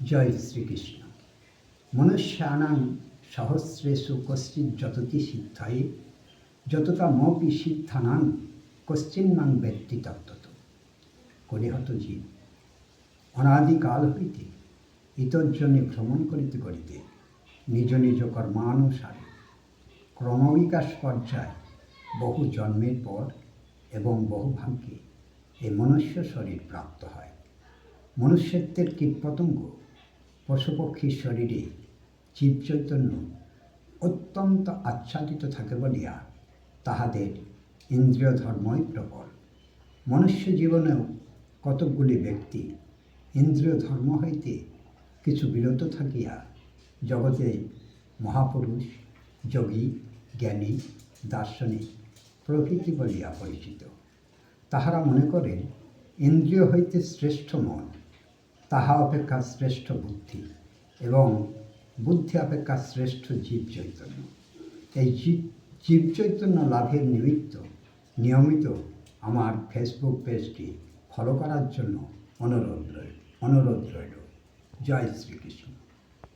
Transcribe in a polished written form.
জয় শ্রীকৃষ্ণ। মনুষ্যানাং সহস্রেষু কশ্চিৎ যততি সিদ্ধায়ে যততা মপি সিদ্ধানাং কশ্চিন্নাং ব্যক্তি তত্ত্বত। কলিহত জীব অনাদিকাল হইতে ইতর্জনে ভ্রমণ করিতে করিতে নিজ নিজ কর্মানুসারে ক্রমবিকাশ পর্যায়ে বহু জন্মের পর এবং বহু ভাগ্যে এই মনুষ্য শরীর প্রাপ্ত হয়। মনুষ্যত্বের কীটপতঙ্গ পশুপক্ষীর শরীরে জীবচৈতন্য অত্যন্ত আচ্ছাদিত থাকে বলিয়া তাহাদের ইন্দ্রিয় ধর্মই প্রবল। মনুষ্য জীবনেও কতকগুলি ব্যক্তি ইন্দ্রিয় ধর্ম হইতে কিছু বিরত থাকিয়া জগতে মহাপুরুষ, যোগী, জ্ঞানী, দার্শনিক প্রভৃতি বলিয়া পরিচিত। তাহারা মনে করেন ইন্দ্রিয় হইতে শ্রেষ্ঠ মন, তাহা অপেক্ষা শ্রেষ্ঠ বুদ্ধি এবং বুদ্ধি অপেক্ষা শ্রেষ্ঠ জীব চৈতন্য। এই জীব চৈতন্য লাভের নিমিত্ত নিয়মিত আমার ফেসবুক পেজটি ফলো করার জন্য অনুরোধ রইল। জয় শ্রীকৃষ্ণ।